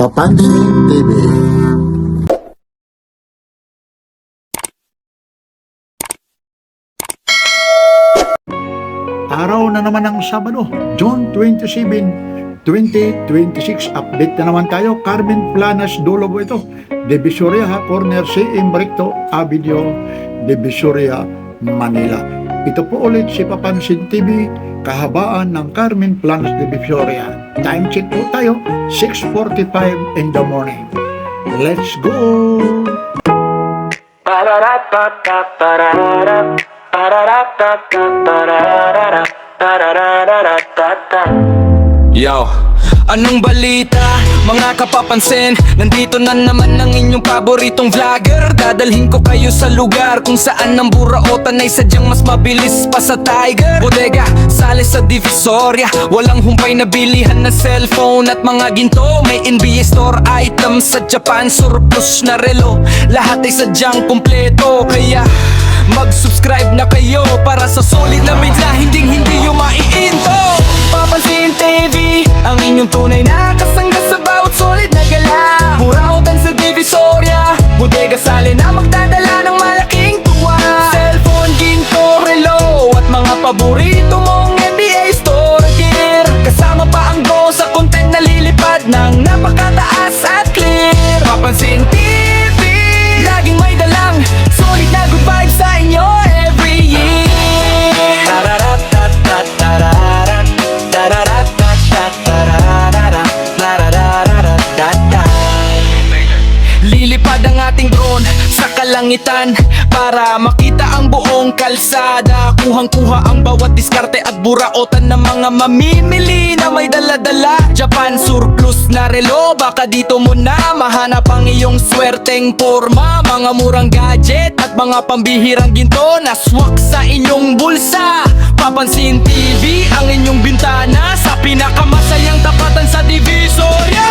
Papansin TV. Araw na naman ng Sabado, June 27, 2026. Update na naman tayo. Carmen Planas Dulo po ito. Divisoria, Corner CM Recto Avenue, Divisoria, Manila. Ito po ulit si Papansin TV, kahabaan ng Carmen Planas Divisoria. Time check po tayo, 6:45 in the morning. Let's go! Yo, anong balita? Mga kapapansin, nandito na naman ang inyong paboritong vlogger. Dadalhin ko kayo sa lugar kung saan ang buraotan ay sadyang mas mabilis pa sa Tiger. Bodega, sali sa Divisoria, walang humpay na bilihan na cellphone at mga ginto. May NBA store items sa Japan, surplus na relo. Lahat ay sadyang kumpleto, kaya mag-subscribe na kayo para sa solid na media, hindi yung maiinto. Papansin TV, ang inyong tunay na kasangga sa bawat solid na gala. Burautan sa Divisoria, bodega sali na magdadala ng malaking tuwa. Cellphone, ginto, relo at mga paborito mong NBA store gear. Kasama pa ang go sa content na lilipad ng napakataas at clear. Papansin TV, laging may dalang solid na good vibes sa inyo every year. Lilipad ang ating drone sa kalangitan para makita ang buong kalsada. Kuhang-kuha ang bawat diskarte at buraotan ng mga mamimili na may dala-dala. Japan surplus na relo, baka dito mo na mahanap ang iyong swerteng porma. Mga murang gadget at mga pambihirang ginto na swak sa inyong bulsa. Papansin TV, ang inyong bintana sa pinakamasayang tapatan sa Divisoria.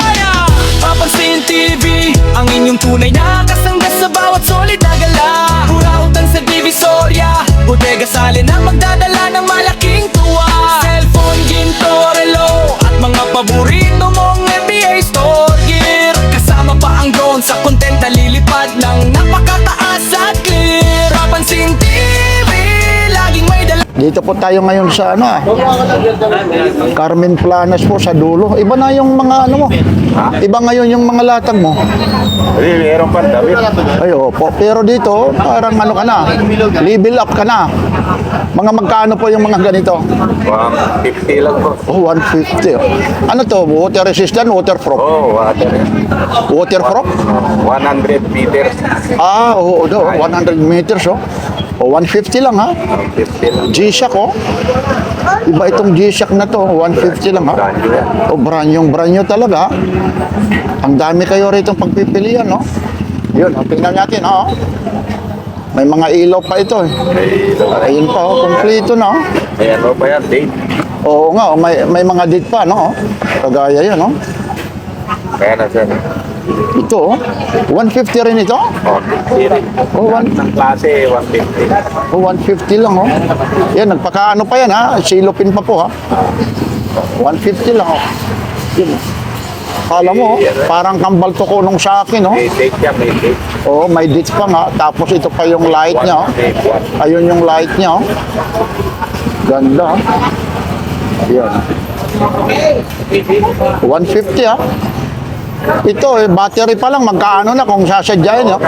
Papansin TV, ang inyong tunay na kasangga sa bawat solid na gala. Burautan sa Divisoria, bodega sali na magdadala ng malaking tuwa. Cellphone, ginto, relo at mga paborito mong NBA store gear. Kasama pa ang drone sa content na lilipad ng napakataas at clear. Papansin TV, laging may dala. Dito po tayo ngayon sa Carmen Planas po sa dulo. Iba na yung mga mo. Iba ngayon yung mga latag mo. Meron pa David. Ay, opo. Pero dito, parang ka na. Level up ka na. Mga magkano po yung mga ganito? 150 lang po. Oh, 150. Ano to? Water resistant, waterproof? Oh, water. Waterproof? 100 meters. Ah, oo, 100 meters, oh. O, 150 lang, ha? 150 lang. G-Shock, oh. Iba itong G-Shock na to, 150 lang, ha? O, brand new talaga. Ang dami kayo rito pagpipilian, no? Yun, tingnan natin, oh. May mga ilaw pa ito, eh. Ayun pa, oh, kompleto na, oh. Ayan o ba yan, date? Oo nga, oh, may mga date pa, no? Kagaya yan, no? Kaya na sir. Ito, oh. 150 rin ito? Oh, 50 rin. Oh, Ng klase, 150. Oh, 150 lang, oh. Yan, nagpakaano pa yan, ha? Silopin pa po, ha? 150 lang, oh. Yun. Kala mo, oh, parang kambal to ko nung sa akin, oh. May date yan, may date. Oh, may dates pa nga. Tapos ito pa yung light niya, oh. Ayun yung light niya, oh. Ganda, oh. Yan. 150, ha? Ito, battery pa lang, magkaano na kung sasadyain, oh.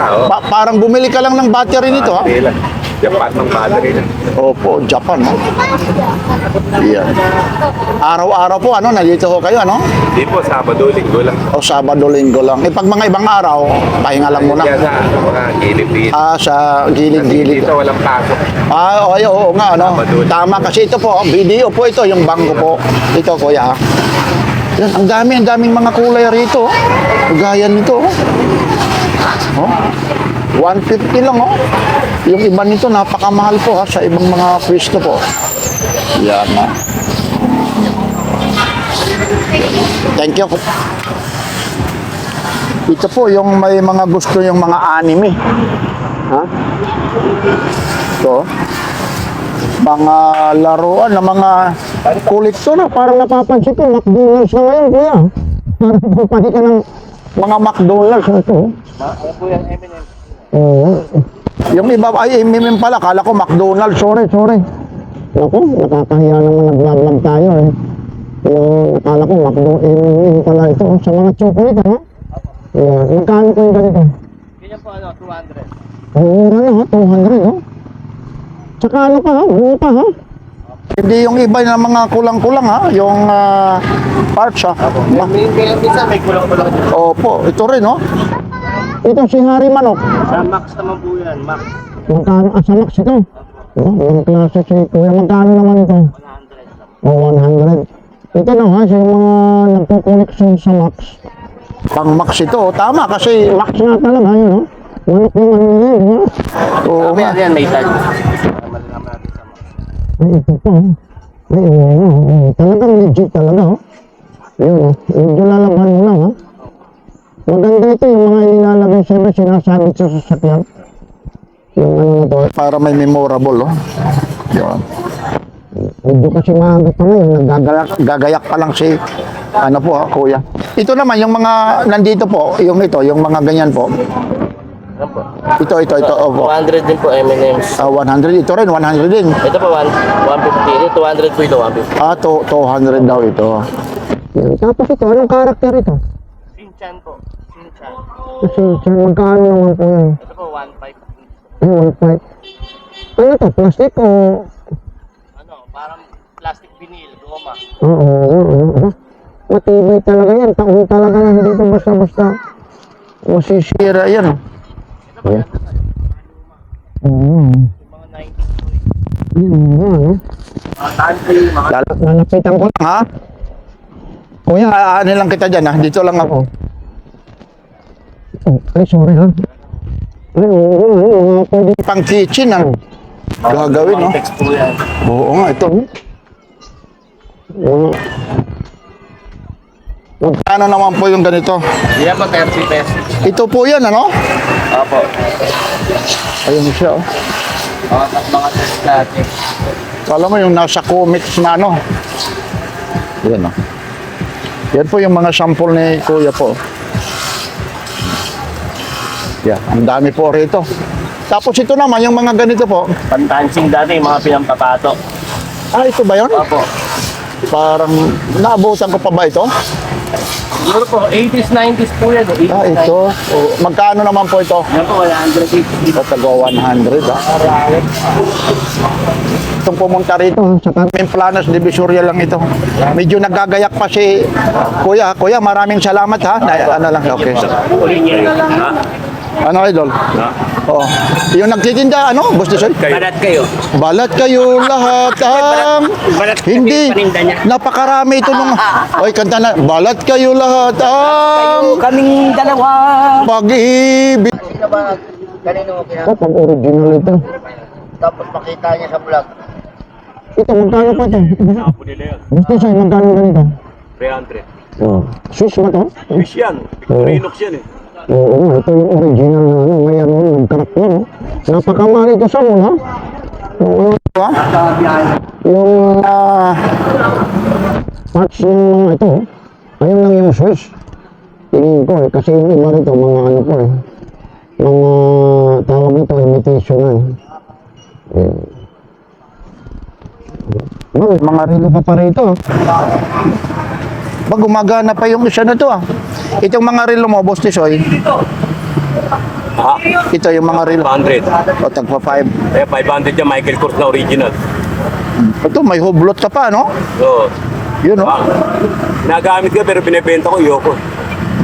Parang bumili ka lang ng battery nito, ha? Hindi lang. Japan ng battery na. Opo, Japan, ha? Yan. Araw-araw po, nandito ko kayo, ano? Hindi po, Sabado, Linggo lang. O Sabado, Linggo lang. Pag mga ibang araw, pahinga lang muna. Kaya sa mga gilid-gilid. Sa gilid-gilid. Dito walang pasok. Oo nga, ano? Tama, kasi ito po, video po ito, yung bangko po. Ito, kuya. Yan, ang daming mga kulay rito. Gaya nito, oh. 150 lang, oh. Yung iba nito, napakamahal po, ha, sa ibang mga pwesto po. Yan, ha. Thank you. Ito po, yung may mga gusto yung mga anime. Ha? Ito. Mga laruan na mga kolektor na parang napapansin ko, McDonald's na ngayon, kuya. Parang pati ka ng Mga McDonald's na ito. Ano po yan, M&M? Oo. Yung iba, ay, MMM pala. Kala ko McDonald's. Sorry. Naku, nakakahiya naman nag-vlog tayo eh. Yung akala ko MMM pala ito. Sa mga chocolate, ha? Yeah. Magkano po yung ganito? Ganyan po, 200. Mura na, 200, ha? Tsaka ano pa, ha? Buta, ha? Hindi yung iba na mga kulang-kulang, ha? Yung parts, ha? Minsan may kulang-kulang. Opo, ito rin, no? Ito si Harry Manok. Sa Max naman po yan, Max. Magkano? Sa Max ito? Oh, yung klase si Kuya. Magkano naman ito? 100 lang. O, 100. Ito na ha, sa mga nagpo-collection sa Max. Pang Max ito, tama kasi Max nga talaga yun, no? Manok yung ano nila, di ba? Oo nga. Yan, may tag. Para malalaman natin sa Max. Ay, ito pa, oh. Ay, talagang legit talaga, oh. Yun, oh. Medyo lalaban mo lang, ha? Maganda ito yung mga nilalagay siyempre sinasabit sa sasakyan. Yung ano na to, para may memorable, oh. Yun. Medyo kasi maaga pa ngayon, gagayak pa lang si, ano po ha, kuya. Ito naman, yung mga, nandito po, yung ito, yung mga ganyan po. Ano po? Ito, opo. 100 din po, M&M's. 100, ito rin, 100 din. Ito po, 150. Ito, 200 po ito, 150. 200 daw ito. Yan. Tapos ito, anong karakter ito? Shinchan po. Shinchan. Kasi, magkano naman po yan? Ito po, 1.5. Ay, 1.5. Ano to, plastic o? Ano, parang plastic vinyl, goma. Oo. Matibay talaga yan. Taon talaga yan. Hindi ito basta-basta masisira yan. Ito po, yan. Oo. Yung mga 90s po. Ano? Mga country, mga... Lalapitan ko lang ha. Kuya, ano lang kita dyan ha. Dito lang ako. Oh, ay, sorry ha. Ay, oo. Pwede pang kitchen ha. Gagawin no. Text po yan. Oo nga, ito. Oo. Magkano naman po yung ganito? Yan po, 30 pesos. Ito po yan, ano? Opo. Ayun siya, oh. Mga test natin. Kala mo yung nasa comics na ano. Yan, oh. Yan po yung mga sample ni Kuya po. Yan, ang dami po rito. Tapos ito naman, yung mga ganito po. Pantansing dati, yung mga pinampapato. Ah, ito ba yun? Opo. Parang naabutan ko pa ba ito? Siguro po, 80s, 90s po yan. 80s, Ah, ito. Oh, magkano naman po ito? 90s. Yan po, 150. Ito tago 100 ah. Itong pumunta rito sa Carmen Planas Divisoria lang ito. Medyo nagagayak pa si Kuya. Kuya, maraming salamat ha. Ano lang, okay. Ano idol? Oh. Yung nagtitinda, ano? Gusto sir? Balat kayo. Balat kayo lahat. Balat kayo, Hindi. paninda niya. Napakarami ito nung... Oy, kanta na. Balat kayo lahat. Kaming dalawa. Pag-ibig. Sino ba? Kanino kina? Ito, pag original ito. Tapos makita niya sa vlog. Ito, magkano pa ito? Apo nila yan. Gusto sir, magkano ganito? 300. Oh. Swiss ba ito? Fish yan. Victorinox yan eh. Oo, ito yung original na ano, may ano, nagkarak na, no? Napakamahal ito sa muna. Oo, ha? Yung parts ng mga ito, ayun lang yung Swiss. Tingin ko eh, kasi yung iba rito, mga ano po eh, mga tawag nito, imitation na eh. Mga relo pa rito, ba, gumagana pa yung isa na to ah. Itong mga relo mo, Boss Tisoy. Ha? Ito yung mga relo. 100. O, tagpa 5. Eh, 500 yan, Michael Kors na original. Ito, may hublot ka pa, no? Oo. Yun, no? Nagamit ko pero binibenta ko, yoko.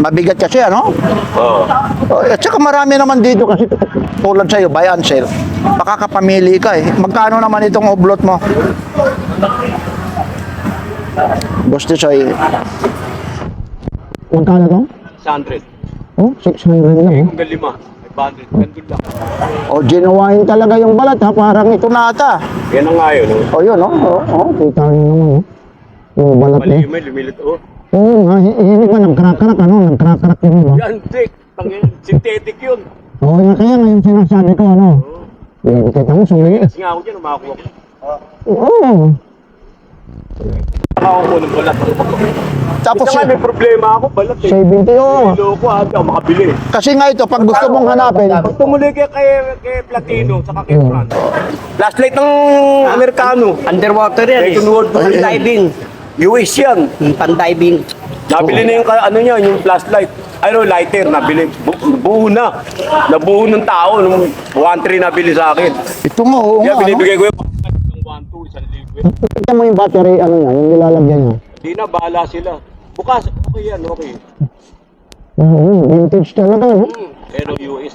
Mabigat kasi, ano? Oo. O, at saka marami naman dito kasi tulad sa'yo, buy and sell. Makakapamili ka eh. Magkano naman itong hublot mo? Boss Tisoy. Magkano to? 100. Oh, 600 lang eh. Hanggang 5. 500. Gandun lang. O, ginuwain talaga yung balat ha. Parang ito na ata. Yan ang nga yun. O, yun, no? O, kita nyo naman, no? Yung balat Mali eh. yung may lumilit. Oh. Oo nga, yun iba, nagkarak-karak, ano? Nagkarak-karak yun, no? Yan, tek. Synthetic yun. Oo, nga kaya ngayon sinasabi ko, ano? Yan, kita mo, sumilis. Kasi nga ako dyan, umakuha ko. Oo. ako ng balat. Tapos, Kasi may problema ako, balat eh. 70 oh. Loko ha, hindi ako makabili. Kasi nga ito, pag gusto mong hanapin, Pag tumuli kay Platino, saka kay Fran. Flashlight ng Amerikano. Underwater yan Second World War. Pan-diving. US yan. Pan-diving. Nabili na yung, ano niya, yung flashlight. Ano, lighter, nabili. Buo na. Nabuo ng tao. Nung 1.3 nabili sa akin. ito nga, oo Kaya nga. binibigay ko yung ng 1.2, 1,000. Ito mo yung battery, ano yan, yung nilalagyan niya. Hindi na, bahala sila. Bukas, okay yan, okay. Vintage talaga, no? Pero US,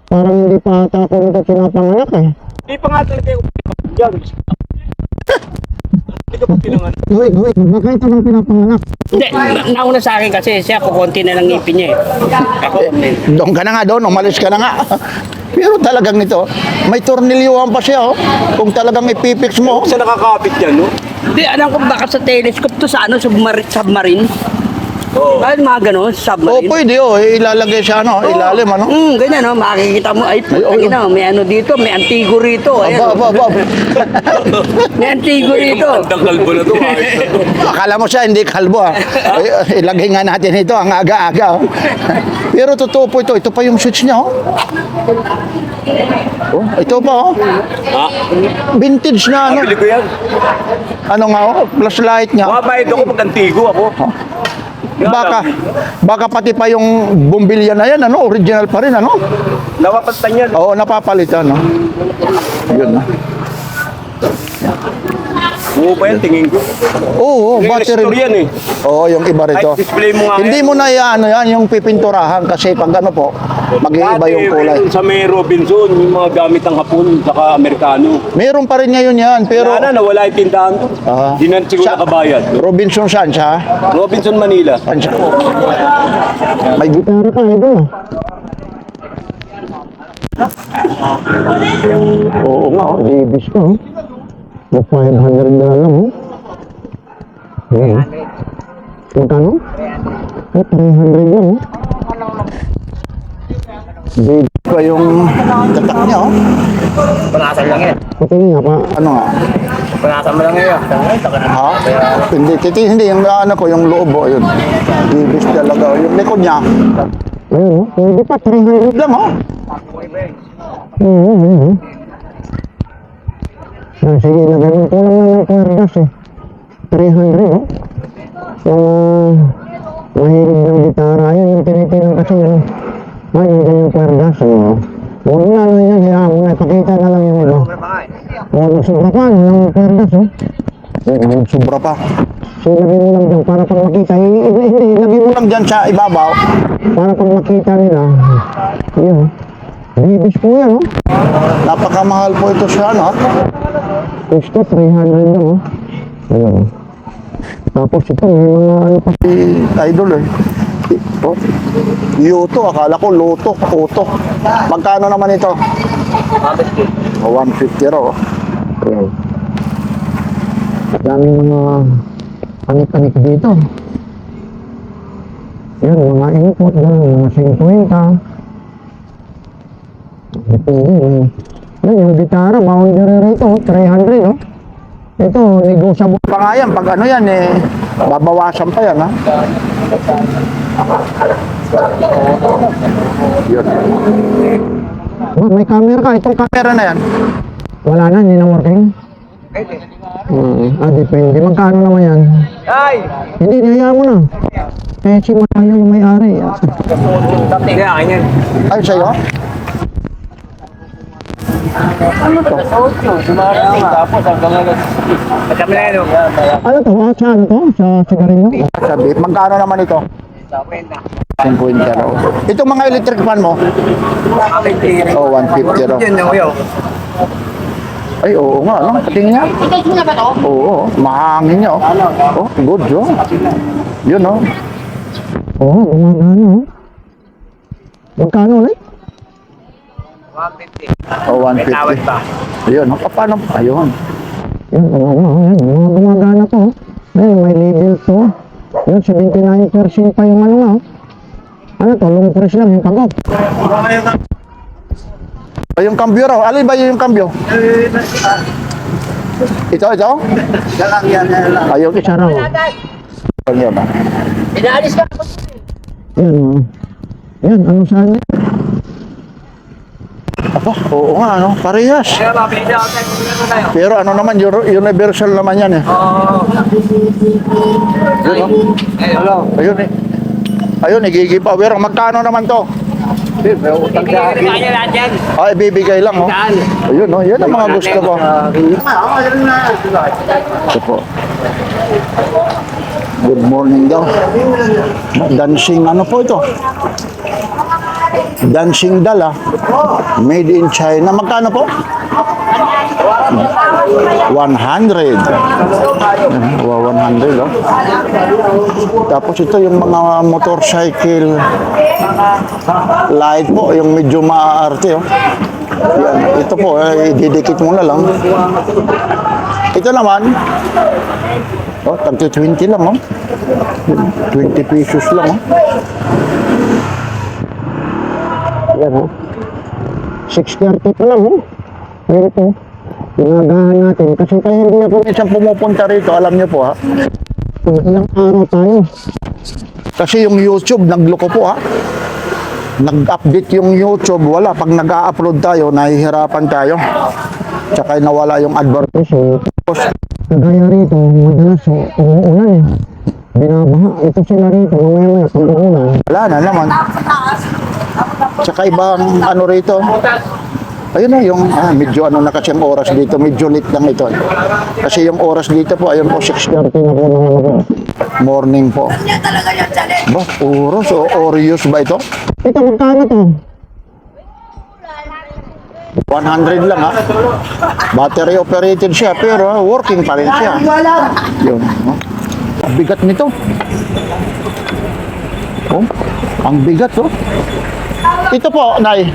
Parang hindi pa ata ako nito pinapanganak eh. Hindi pa nga talaga yung yan. Hindi ka pa pinanganak. Wait, baka ito nang pinapanganak. Hindi, nauna sa akin kasi siya kukunti na lang ngipin niya eh. Ako, Doon ka na nga doon, umalis ka na nga. Pero talagang ito, may tornilyuhan pa siya, oh. Kung talagang ipipix mo. Sa nakakapit yan, no? hindi, alam ko baka sa telescope to sa ano, submarine. Oo. Bakit mga ganun, Oh, submarine? pwede, oh. Ilalagay siya, ano, ilalim, ano. Ganyan, no? Makikita mo, ay, oo. may ano dito, may antigo rito. Ayan, Aba. may antigo rito. Ang kalbo na to. Ayos na to. Akala mo siya, hindi kalbo, ah. Ilagay nga natin ito, ang aga-aga, oh. Pero totoo po ito. Ito pa yung switch niya, oh. Oh, ito pa, oh. Ha? Vintage na, ano. Nabili ko yan. Ano nga, oh. Flashlight niya. Makabayad ako pag antigo ako. Baka pati pa yung bumbilya na yan, ano, original pa rin, ano? Napapalitan yan. Oo, napapalitan, no? Yun, no? Buo pa yan, tingin ko. Oo, battery. Restore yan eh. Oo, yung iba rito. Ay, display mo nga Hindi yan. mo na yan, ano yan, yung pipinturahan kasi pag ano po, mag-iiba yung kulay. Meron sa may Robinson, yung mga gamit ng Hapon, saka Amerikano. Meron pa rin ngayon yan, pero Pero nawala yung tindahan to. Ah. Di na siguro Sa- nakabayad. Robinson saan siya? Robinson, Manila. Saan siya? May gitara pa, ito. Oo nga, oh, Davis ko. 500 na lang, oh. Okay. Magkano? 300 lang, oh. Davis pa yung tatak niya, oh. Panasan lang yan. Patingin nga pa. Ano nga? Panasan mo lang yan. Ha? Hindi, hindi. Yung ano ko, yung loob, oh, yun. Davis talaga. Yung likod niya. Ayun, oh. Pwede pa, 300 lang, oh. Sige, lagyan ko lang ng kwerdas eh. 300, oh. Mahilig ng gitara. Ayun, yung tinitingnan kasi yun. Ay, yung ganyang kwerdas, oh. Huwag na lang yan, hayaan mo na. Pakita na lang yung iba. Huwag magsubra pa, yun ang kwerdas, oh. Huwag magsubra pa. So, lagyan mo lang dyan para pag makita. Hindi, lagyan mo lang dyan sa ibabaw. Para pag makita nila. Yun. Bibis po yan, oh. Napakamahal po ito siya, no? Gusto, 300 lang, oh. Ayun. Tapos ito, may mga ano pa si Idol, eh. Oh. Yuto, akala ko Loto, Oto. Magkano naman ito? 150. 150 raw, oh. Ayan. Daming mga panik-panik dito. Yan, mga input, mga 50. Depende, eh. Yan, yung gitara, boundary rate, oh, 300, oh. Ito, negosyable pa nga yan. Pag ano yan, eh, babawasan pa yan, ha? Yun. Oh, may camera ka. Itong camera na yan. Wala na, hindi na working. Depende. Magkano naman yan? Ay! Hindi, niyaya mo na. Eh, si Manalo yung may-ari. Kaya akin yan. Ay, sa'yo? Ano to? Tapos hanggang ano. Kami na yun. Ano to? Sa ano to? Sa sigarilyo? Sabi, magkano naman ito? 50 raw. Itong mga electric fan mo? Oh, 150 raw. Yan na kuya. Ay, oo nga, no? Patingin nga. Ito na ba to? Oo, mahangin niya, oh. Oh, good, oh. Yun, oh. Oo, gumagano, oh. Magkano ulit? 150. Oh, 150. May tawad pa. Ayun, oh. Paano? Ayun. Yan, yan. Mga gumagana to, oh. Ayun, may label to. Yun, 79% pa yung ano, oh. Ano to? Long press lang yung pag-off. Yung cambio raw. Alin ba yung cambio? Ito? Ayaw isa raw. Ayaw ba? Inaalis ka. Yan, ano saan yan? Aba, oo nga, ano, parehas. Pero ano naman, universal naman yan eh. Ayun eh. Ayun, giveaway. Magkano naman to? Ibigay niya lahat yan. Ay, bibigay lang, oh. Ayun, oh. Yan ang mga gusto ko. Ito po. Good morning daw. Dancing, ano po ito? Dancing dala. Made in China. Magkano po? 100. Wow, 100, oh. Tapos ito yung mga motorcycle light po, yung medyo maaarte, oh. Yan, ito po, ididikit mo na lang. Ito naman, oh, tagti 20 lang, oh. 20 pesos lang, oh. Yan, oh. 6.30 pa lang, oh. Yan ito. Ginagahan natin kasi kaya hindi na po isang pumupunta rito, alam niyo po, ha. Ilang araw tayo. Kasi yung YouTube, nagloko po, ha. Nag-update yung YouTube, wala. Pag nag-upload tayo, nahihirapan tayo. Tsaka nawala yung advertisement. Kagaya rito, madalas umuulan eh. Binabaha. Ito sila rito, mamaya pag umuulan. Wala na naman. Tsaka ibang ano rito. Ayun na yung medyo ano na kasi yung oras dito. Medyo late lang ito. Kasi yung oras dito po, ayun po, 6:30 na po naman. Morning po. Ba, oras o Oreos ba ito? Ito, magkano to? 100 lang, ha? Battery operated siya, pero working pa rin siya. Yun. Ang bigat nito. Oh, ang bigat, oh. Ito po, Nay.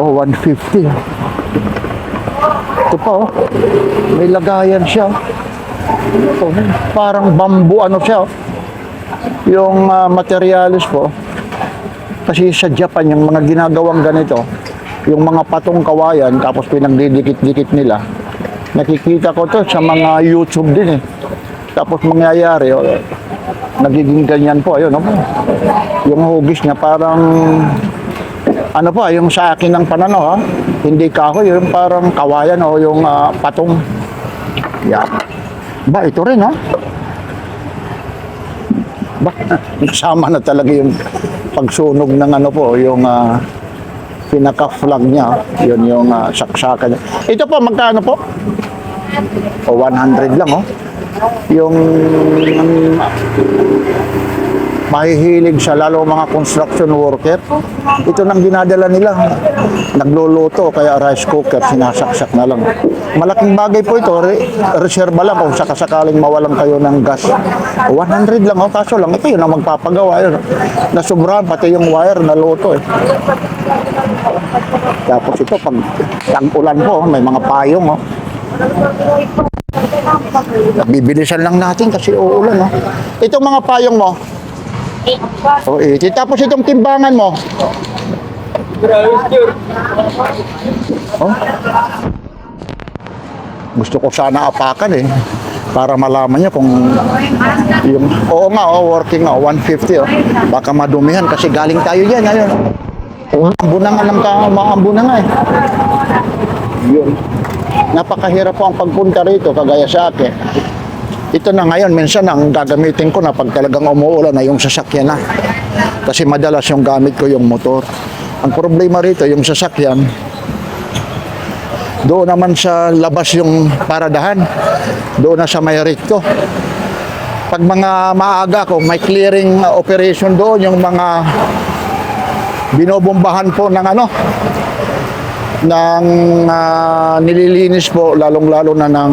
Oh, 150. Ito pa, oh. May lagayan siya. Oh, parang bamboo, ano siya, oh. Yung materialis po. Kasi sa Japan, yung mga ginagawang ganito, yung mga patong kawayan, tapos pinagdidikit-dikit nila. Nakikita ko to sa mga YouTube din eh. Tapos mangyayari, oh, nagiging ganyan po. Ayun, oh. Yung hugis niya parang, ano po, yung sa akin ng pananaw, ha? Hindi kahoy, yung parang kawayan o yung patong. Yan. Ba, ito rin, ha? Ba, sama na talaga yung pagsunog ng ano po, yung pinaka-flag niya, yun yung saksakan niya. Ito po, magkano po? O, 100 lang, oh. Yung mahihilig sa lalo mga construction worker, ito nang ginadala nila. Nagluluto, kaya rice cooker, sinasaksak na lang. Malaking bagay po ito, reserva lang kung sakasakaling mawalan kayo ng gas. 100 lang, oh, kaso lang, ito yun ang magpapagawa. Yun. Nasubrahan, pati yung wire na luto. Eh. Tapos ito, pag tag-ulan po, may mga payong. Oh. Bibilisan lang natin kasi uulan. Oh. Itong mga payong mo, oh, tapos itong timbangan mo. Oh. Gusto ko sana apakan eh. Para malaman niyo kung yung, oo nga, oh, working nga, 150. Oh. Baka madumihan kasi galing tayo dyan. Ayun. Ambunangan ng ambunangan eh. Yun. Napakahirap po ang pagpunta rito, kagaya sa akin. Ito na ngayon, minsan ang gagamitin ko na pag talagang umuulan na yung sasakyan na. Kasi madalas yung gamit ko yung motor. Ang problema rito, yung sasakyan, doon naman sa labas yung paradahan. Doon na sa may recto. Pag mga maaga ko, may clearing operation doon, yung mga binobombahan po ng ano, ng nililinis po, lalong-lalo na ng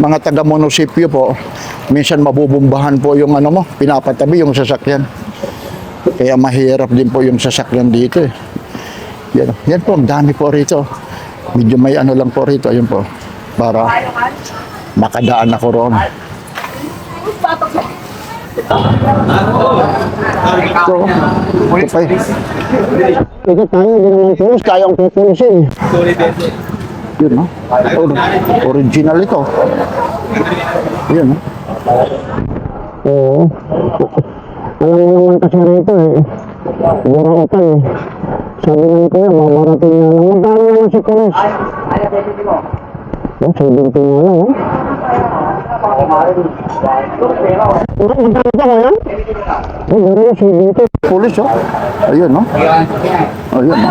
mga taga-munisipyo po, minsan mabubumbahan po yung ano mo, pinapatabi yung sasakyan. Kaya mahirap din po yung sasakyan dito eh. Yan po, ang dami po rito. Medyo may ano lang po rito, ayun po, para makadaan ako roon. So, okay. Ito tayo, hindi naman pulis. Tayo ang pupulisin. Yun, no? Original ito. Yun, no? Oo. Alam mo naman kasi rito eh. Burautan eh. Sabi ng kuya, mamarating na lang. Magkano naman si pulis? Oh, 17 na lang, oh. Magkano pa kuya? Oh, gano'n, 17. Pulis, oh. Ayun, no? Ayun, no?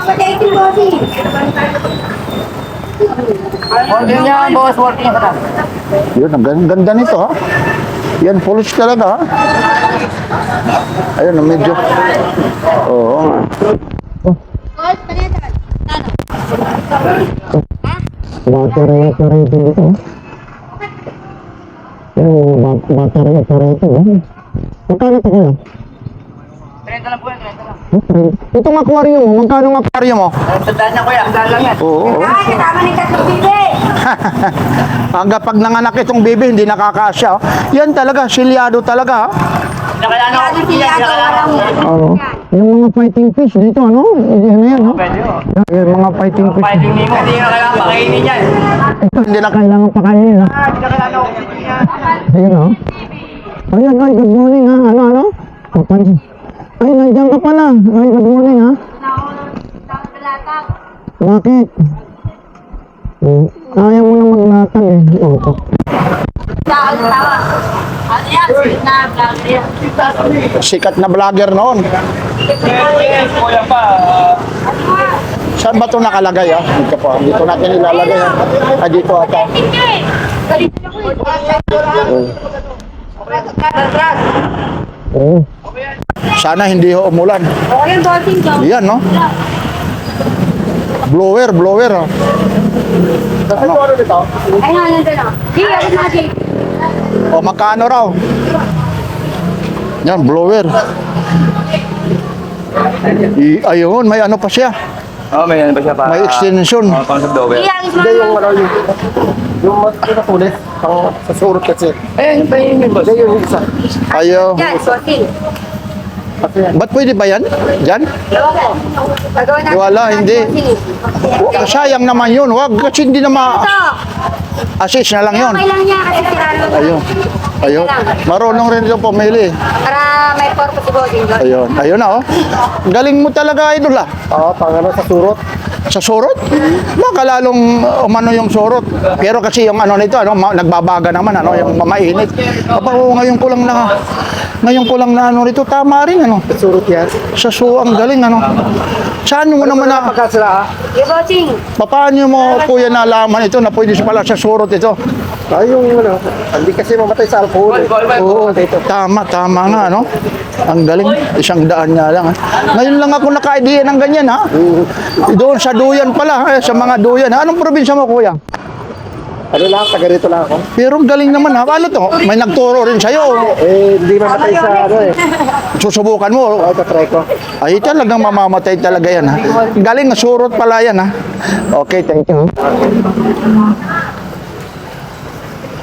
Order niya, boss. Working ka na. Yun, ang ganda nito, ha? Yan, pulis talaga, ha? Ayun, medyo. Oo. Battery ito dito. Battery ito. Magkano ito kayo? 30 lang po yan, 30 lang. Itong aquarium mo, magkano ang aquarium mo? Tandaan na kuya, tandaan lang yan. Oo. Hanggang pag nanganak itong baby, hindi nakakasya. Oh. Yan talaga, silyado talaga. Nakailan ako yan, Oo. Yung mga fighting fish dito, ano? Ano yan, no? Pwede mo. Yung mga fighting fish. Fighting name mo. Hindi na kailangan pakainin yan. Ito, hindi na kailangan pakainin, ha? Hindi na kailangan oxygen yan. Ayun, oh. Ayun, ay, good morning, ha? Ano? Papansin. Ay, nandiyan ka pala. Ay, good morning, ha? Bakit? Ayaw mo na maglatag, eh. Opo. Sikat na vlogger noon. Kuya pa. Saan ba ito nakalagay, ha? Dito po. Dito natin ilalagay, ha? Ah, dito ata. Oo. Sana hindi ho umulan. Yan, no? Blower, ha? Ano? O, magkano raw? Yan, blower. Ayun, may ano pa siya. Oh, may ano ba siya pa? May extension. Pang sa blower. Hindi yung ano yung pinatulis pang sa surot kasi. Ayan, yung pahin yun, boss. Hindi yung isa. Ayaw. Yan, sorting. Ba't pwede ba yan? Diyan? Gagawin natin. Wala, hindi. Sayang naman yun. Wag, kasi hindi na Ito. assist na lang yun. Okay lang niya kasi siralo. Ayun. Ayun. Marunong rin ito pumili. Para may purpose si bossing doon. Ayun. Ayun na, oh. Galing mo talaga, idol, ah. Oo, pang ano sa surot. Sa surot? Baka lalong umano yung surot. Pero kasi yung ano nito, ano, nagbabaga naman, ano, yung mainit. Aba, ngayon ko lang na ano rito, tama rin, ano. Surot yan. Sa ang galing, ano. Saan mo naman na, Pagkasira Hey, bossing. paano mo, kuya, nalaman ito na pwede pala sa surot ito? ay yung ano, hindi kasi mamatay sa alcohol. Oo, tama nga, no? Ang galing, 100 nga lang. Ha? Ngayon lang ako naka-idea ng ganyan, ha? Doon sa duyan pala, sa mga duyan. Anong probinsya mo, kuya? Ano lang, taga rito lang ako. Pero ang galing naman, ha? Ano to? May nagturo rin sa'yo. Eh, hindi mamatay sa ano eh. Susubukan mo. Ay, tatry ko. Ay, talagang mamamatay talaga yan, ha? Galing, surot pala yan, ha? Okay, thank you.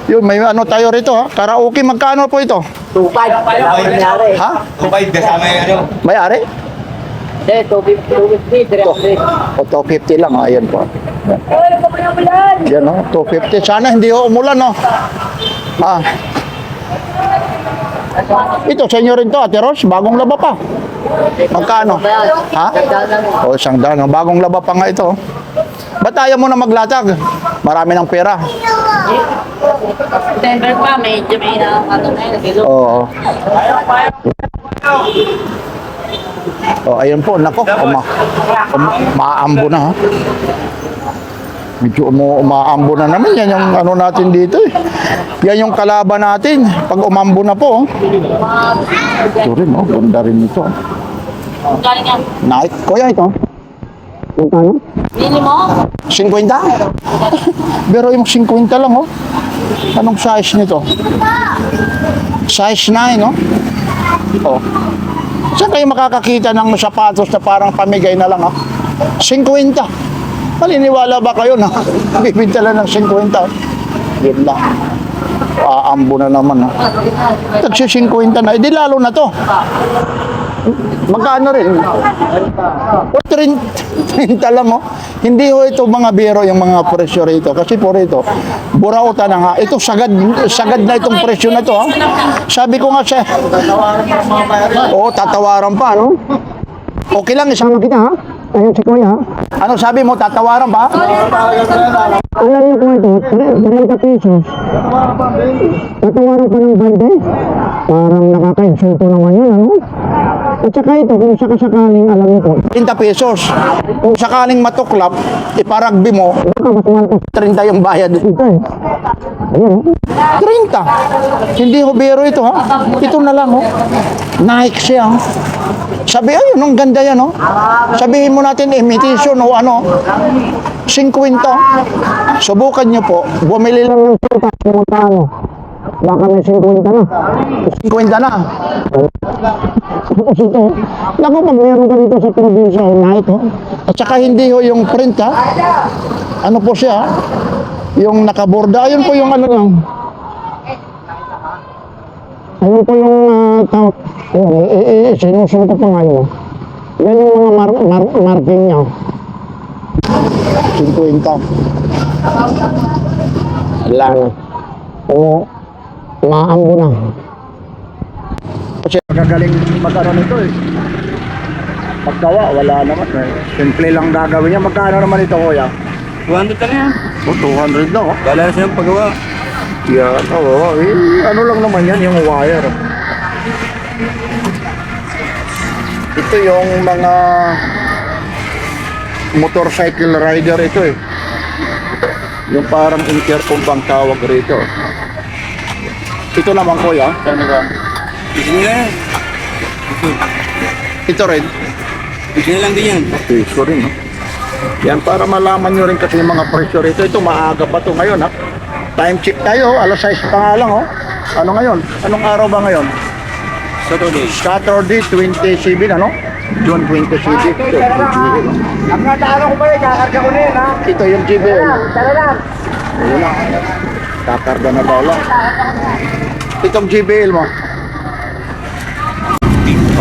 Yun, may ano tayo rito, ha? Karaoke, magkano po ito? 2.5. Wala ko nangyari. Ha? Kumain kasama yung ano. May-ari? Hindi, 250, 300. O, 250 lang, ayan po. Yan, o, 250. Sana hindi ho umulan, no? Ah. Ito, sa inyo rin to, Ate Ros, bagong laba pa. Magkano? Ha? O, 100. Bagong laba pa nga ito. Ba't ayaw mo na maglatag? Marami ng pera. September pa, medyo may ano na yun. Oo. Oh, ayun po, nako, maambo na, ha. Medyo umaambo na naman. Yan yung ano natin dito, eh. Yan yung kalaban natin. Pag umambo na po, oh. Ito rin, oh, ganda rin ito. Galing yan. Night, kuya ito. Magkano? Bili mo? 50? Pero yung 50 lang, oh. Anong size nito? Size 9, no? Oh. Saan kayo makakakita ng sapatos na parang pamigay na lang, ha? 50. Maliniwala ba kayo na bibinta lang ng 50? Yun lang. Aambo na naman, ha. Tagsi 50 na. Di lalo na to. Magkano rin? 30 lang, oh. Hindi ho ito mga biro yung mga presyo rito. Kasi po rito, burauta na nga. Ito, sagad na itong presyo na to, ha. Sabi ko nga siya, oo, tatawaran pa, no? Okay lang, isama kita, ha? Ayun si Kuya. Ano sabi mo, tatawaran pa? Alam niyo po ito, 30 pesos. Tatawaran pa ng 20? Parang nakaka-insulto naman yun, ano? At saka ito, kung sakasakaling alam niyo po, 30 pesos. Kung sakaling matuklap, iparagbi mo, mas mahal ko 30 yung bayad ito, eh. Ayun, 30. Hindi ho biro ito, ha? Ito na lang, oh. Nike siya, oh. Sabi, ayun, ang ganda yan, oh. Sabihin mo natin, imitation o ano, 50. Subukan nyo po, bumili lang ng sintas, magkano? Baka may 50 na. 50 na. Tapos ito, naku, pag meron ka dito sa probinsya, na ito. At saka hindi ho yung print, ha. Ano po siya, yung nakaborda, ayun po yung ano lang. Ayun po yung tawag. Sinusunod ko pa ngayon. Yan yung mga marking niya. 50. Wala na. Oo. Maambo na. Kasi magagaling magkano nito, eh. Paggawa, wala naman, eh. Simple lang gagawin niya. Magkano naman ito, kuya? 200 ka na yan. Oh, 200 lang, oh. Wala na siyang paggawa. Yan, oo. Ano lang naman yan, yung wire. Ito yung mga motorcycle rider ito, eh. Yung parang intercom bang tawag rito. Ito naman, kuya. Ano ba? Gusto nila yan. Ito rin. Gusto nila lang din yan. Piso rin, no? Yan, para malaman nyo rin kasi yung mga presyo rito. Ito, maaga pa to ngayon, ha? Time check tayo, alas 6 pa nga lang, oh. Ano ngayon? Anong araw ba ngayon? Saturday 27, ano? June 27. Ang nataano ko ba yun, kakarga ko na yun, ha? Ito yung GBL. Tara lang. Ayun na. Kakarga na daw lang. Itong GBL mo.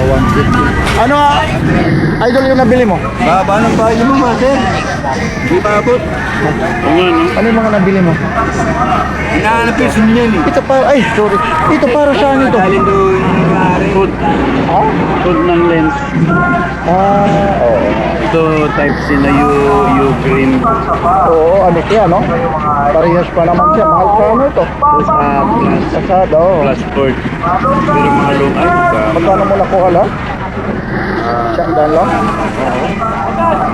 Oh, 150. Ano, idol yung nabili mo? Baba ng bahay mo, master. Di ba abot? Ano yung mga nabili mo? Hinahanap yung sino yan eh. Ito para, ay, sorry. Ito para saan ito? Galing doon. Food. Ha? Food ng lens. Oo. Ito type C na U-green. Oo, ano siya, no? Parehas pa naman siya. Mahal pa ano ito? Plus plus. Kasada, oo. Plus sport. Pero mga low ay. Magkano mo nakuha lang? Sandaan lang?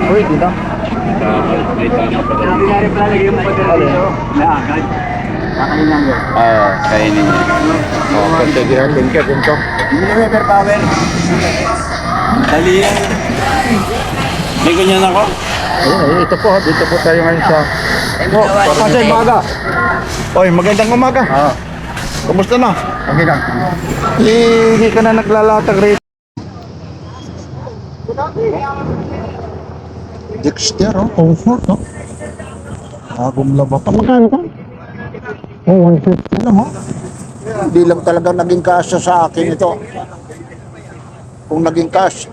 Pwede na. May tama pa rin. Kainin niya. Sige natin ka dito. River power. Dali yan. May ganyan ako. Ayun, ito po. Dito po tayo ngayon sa... Oh, pasay umaga. Oy, magandang umaga. Kumusta na? Okay lang. Hindi ka na naglalatag rito. Dexter, oh. Comfort, oh. Agong laba pa. Magkano ka? Oh, 150 lang, oh. Hindi lang talaga naging kasya sa akin ito. Kung naging cash,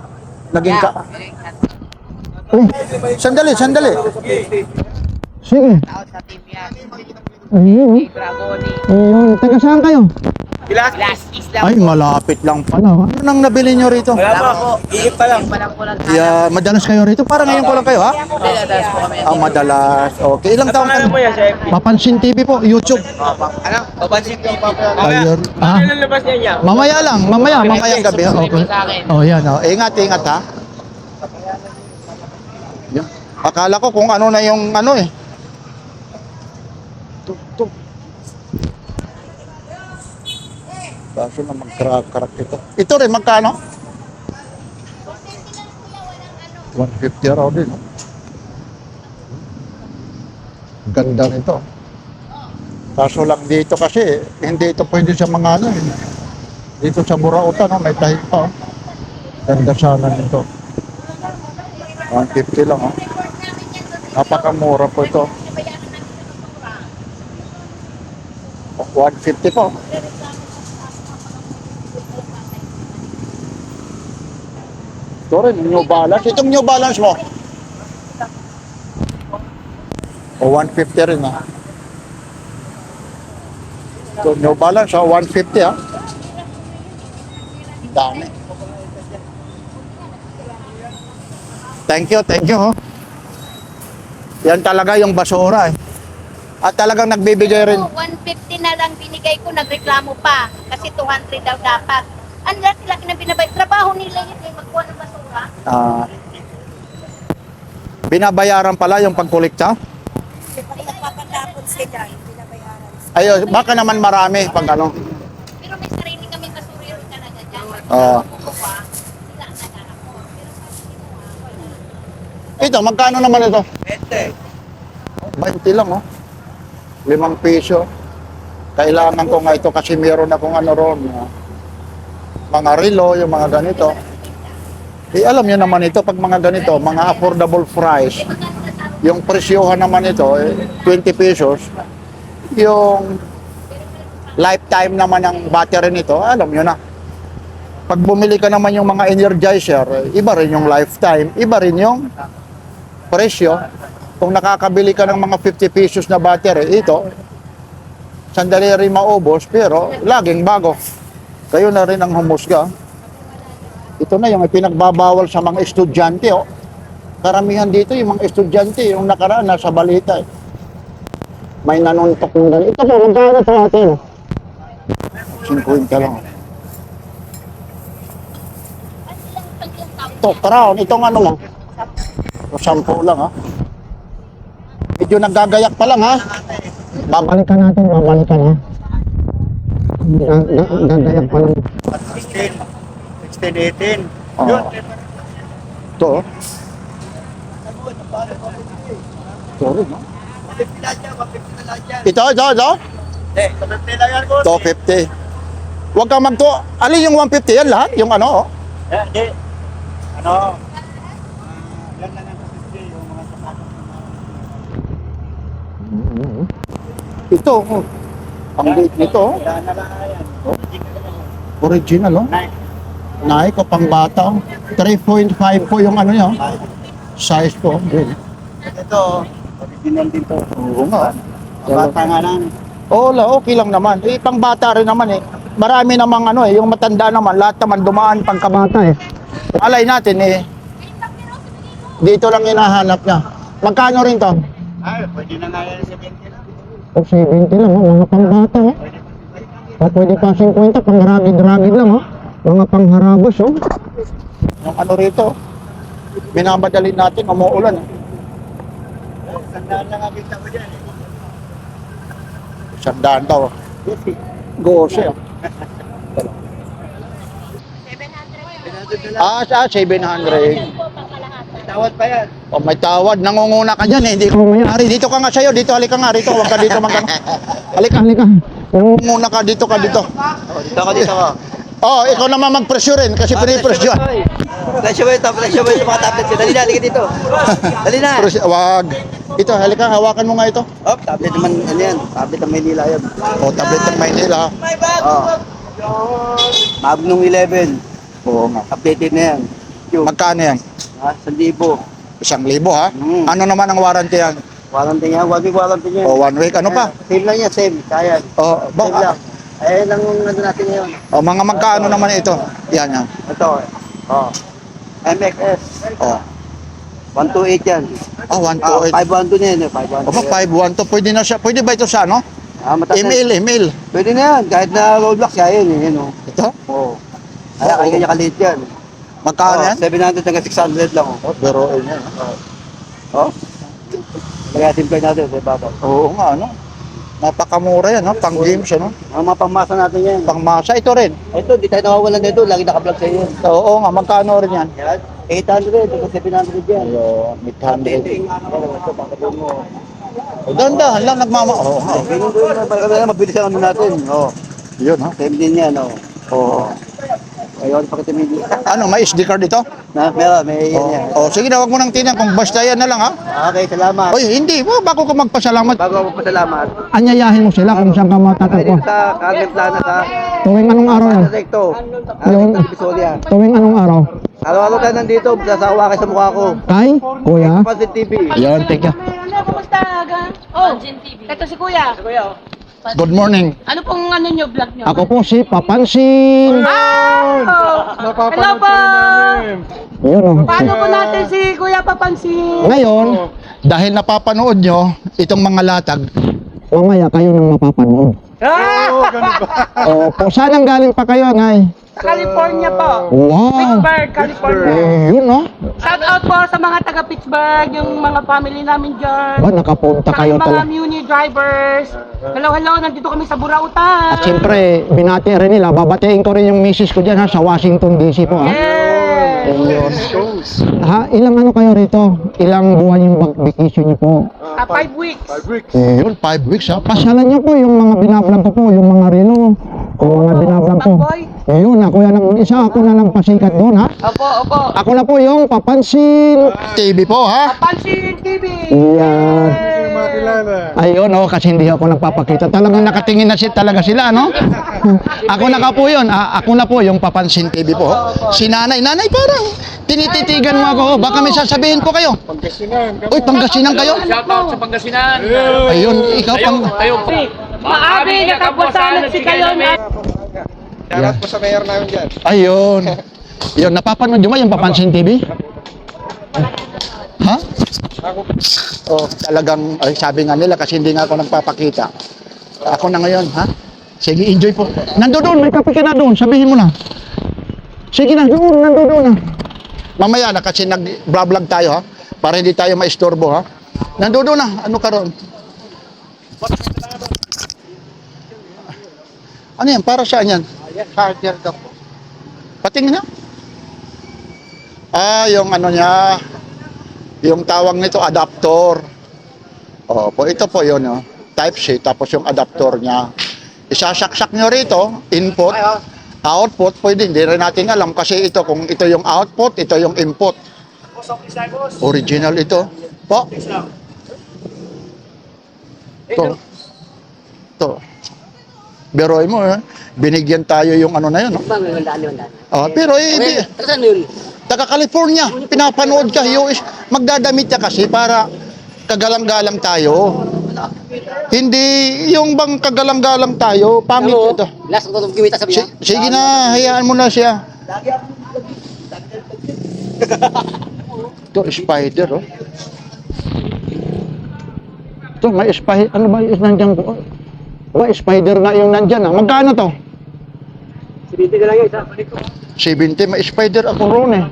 naging ka... Ay, sandali. Sige. Ayun. Ayun. Taga saan kayo? Ay, malapit lang pala. Ano nang nabili nyo rito? Wala pa ako. Iip pa lang. Yeah, madalas kayo rito? Para ngayon ko lang kayo, ha? Madalas. Okay, ilang taon ka? Papansin TV po, YouTube. Ano? Papansin ko pa. Ayun. Ah, Ano labas niya niya? mamayang gabi. Okay. Oh, yan. Oh. Ingat, ha? Yan. Akala ko kung ano na yung ano, eh. Tuk. Kaso na mag-crack ito. Ito rin, magkano? 150 raw din. Oh. Ganda nito. Kaso lang dito kasi, hindi ito pwede sa mga ano. Dito sa Burautan, oh, may tahig pa. Oh. Ganda sana nito. 150 lang. Oh. Napakamura po ito. 150 po. Ito rin, New Balance. Itong New Balance mo? O, 150 rin ha. Ito, New Balance ha, 150 ha. Dami. Thank you, thank you. Ho. Yan talaga yung basura eh. At talagang nagbibigay rin. 150 na lang binigay ko, nagreklamo pa. Kasi 200 daw dapat. Ang laki-laki na binabay. Trabaho nila yun eh, magkuha ng basura. Binabayaran pala yung pagkolekta? Pinapapatapon sila, binabayaran. Ayo, baka naman marami pag ano. Pero may sarili kami basura yun talaga dyan. Oo. Kukuha, sila ang nag-aakor. Pero sabi nila, wala. Ito, magkano naman ito? 20 lang, oh. 5 piso. Kailangan ko nga ito kasi meron akong ano ron. Mga relo, yung mga ganito. Eh, alam niyo naman ito, pag mga ganito, mga affordable price, yung presyohan naman ito, 20 pesos. Yung lifetime naman ng battery nito, alam niyo na. Pag bumili ka naman yung mga Energizer, iba rin yung lifetime, iba rin yung presyo. Kung nakakabili ka ng mga 50 pesos na battery, ito, sandali rin maubos, pero laging bago. Kayo na rin ang humusga. Ito na yung pinagbabawal sa mga estudyante. Oh. Karamihan dito yung mga estudyante, yung nakaraan nasa balita. Eh. May nanuntok ng ganito. Ito po, magkano sa atin? 50 lang. Ito, crown. Itong ano mo? 10 lang ha. Medyo nagagayak pa lang ha. Babalikan natin, babalikan ha. Nagagayak pa lang. 16, 18. Oh. Ito. Sorry, no? Ito. Eh, 50 lang yan ko. 250. Huwag kang magto. Alin yung 150 yan lahat? Yung ano? Oh. Hindi. Ano? Yan lang ang 50 yung mga sapatos. Ito. Oh. Ang liit nito. Oh. Yan na lang yan. Original, oh. Nike ko pang bata. 3.5 po yung ano niya. Size po. Ito, original din to. Oo nga. Bata nga lang. Oo, okay lang naman. Eh, pang bata rin naman eh. Marami namang ano eh, yung matanda naman, lahat naman dumaan pagkabata eh. Alay natin eh. Dito lang hinahanap niya. Magkano rin to? Ay, pwede na nga yan 70 lang. O 70 lang, oh. Mga pang bata eh. O pwede pa 50, pang ragid-ragid lang oh. Mga pangharabos oh. Yung ano rito, minamadali natin, umuulan eh. Sandaan lang ang kita ko dyan. Sandaan daw. Gose oh. 700. 700. Tawad pa yan. O may tawad, nangunguna ka dyan eh. Hindi ka may-ari. Dito ka nga sa'yo, dito halika nga rito. Huwag ka dito halika. Nangunguna ka dito. Dito ka. Oh, ikaw naman mag-presyo rin kasi pinipresyo. Presyo mo ito mga tablet ko. Dali na, halika dito. Dali na. Wag. Ito, halika, hawakan mo nga ito. Oh, tablet naman, ano yan? Tablet ng Maynila yan. O, tablet ng Maynila. Oh. Magnum 11. Oo nga. Updated na yan. Magkano yan? Ha? 1,000. 1,000 ha? Mm. Ano naman ang warranty yan? Warranty yan. 1 week warranty yan. O, 1 week. Ano pa? Same lang yan, same. Kaya. O, Same lang. Eh, lang yung nandun natin ngayon. o, mga magkano naman ito? Yan. Ito. Oh. MXS. O. 128 yan. Oh, 128. 512 na yan. O, 512. Pwede na siya. Pwede ba ito sa ano? Mataas na. Email. Pwede na yan. Kahit na roadblocks, kaya yun. Yan, oh. Ito? Oo. Kaya kaya kanya kalit yan. Magkano yan? 700 hanggang 600 lang. Oh. Pero, yan. Oh. Kaya simple natin sa babaw. Oo nga, ano? Napakamura yan, no? Pang games, ano? Ang mga pamasa natin yan. Pangmasa. Ito rin. Ito, di tayo nawawalan nito. Lagi naka-vlog sa iyo. Oo nga, magkano rin yan? Yan. 800 hanggang 700 yan. Ayun, 800. Ito, pangkabon mo. Dandahan lang, nagmama. Oo nga. Ganun doon na. Para mabilis ang ano natin. Oh. Yun, ha? Same din yan. Oh. Oo. Ayun, pakita mo. Ano, may SD card ito? Meron, may yan yan. Oh, sige na, wag mo nang tinan kung basta yan na lang ha. Okay, salamat. Oy, hindi, bago ka magpasalamat. Bago ako pasalamat. Anyayahin mo sila kung saan ka matatagpo. Sa Carmen Plana sa Tuwing anong araw yan? Recto. Yun. Divisoria. Tuwing anong araw? Araw-araw tayo nandito, sasawa kayo sa mukha ko. Kay? Kuya? Pansit TV. Yan, thank you. Kumusta? Oh, ito si Kuya. Good morning. Ano pong ano nyo, vlog nyo? Ako po si Papansin. Hello po! Yun oh. Paano po natin si Kuya Papansin? Ngayon, dahil napapanood nyo itong mga latag, mamaya kayo nang mapapanood. Opo, saan ang galing pa kayo, Ngay? Sa California po. Wow! Pittsburgh, California. Yun oh. Shout out po sa mga taga Pittsburgh, yung mga family namin dyan. Ba, nakapunta Saka kayo yung mga talaga. Muni drivers. Hello, hello, nandito kami sa Burautan. At siyempre, binati rin nila. Babatiin ko rin yung misis ko dyan ha, sa Washington DC po ha. Yes! Ayun. Ha, ilang ano kayo rito? Ilang buwan yung vacation niyo po? 5 weeks. Yun, 5 weeks ha. Pasyalan niyo po yung mga binablog ko po, yung mga relo. Yung mga binablog ko. Boy. Yun, ako yan ang isa, ako na lang pasikat doon ha. Opo, opo. Ako na po yung Papansin TV po ha. Papansin TV. Yan. Ayun oh, kasi hindi ako nagpapakita. Talagang nakatingin na talaga sila, no? Ako na ka po yun. Ako na po yung Papansin TV po. Si nanay. Nanay, parang tinititigan mo ako. Baka may sasabihin ko kayo. Uy, Pangasinan kayo? Shoutout sa Pangasinan. Ayun, ikaw pang... Maabi, nakapusanan si kayo na. Shoutout po sa mayor namin dyan. Ayun. Yun, napapanood nyo ba yung Papansin TV? Ha? Oh, talagang, ay, sabi nga nila kasi hindi nga ako nagpapakita. Ako na ngayon, ha? Sige, enjoy po. Nandoon, may kape ka na doon. Sabihin mo na. Sige na, doon, nandoon na. Mamaya na kasi nag-vlog tayo, ha? Para hindi tayo maistorbo, ha? Nandoon na. Ano ka ron? Ano yan? Para saan yan? Charger daw po. Patingin na. Yung ano niya, yung tawag nito, adapter. Po, ito po yun, oh. Type-C, tapos yung adapter niya. Isasaksak nyo rito, input, output, pwede, hindi rin natin alam kasi ito, kung ito yung output, ito yung input. Original ito. Po. Ito. Beroy mo, binigyan tayo yung ano na yun, no? Pero taga California, pinapanood ka, US, magdadamit ka kasi para kagalang-galang tayo. Hindi yung bang kagalang-galang tayo, pangit ito. Sige na, hayaan mo na siya. Ito, spider, oh. Ito, may spider, ano ba yung nandiyan ko? May spider na yung nandyan, ah. Magkano to? 70 ka lang yun, isa. 70, may spider ako ron eh.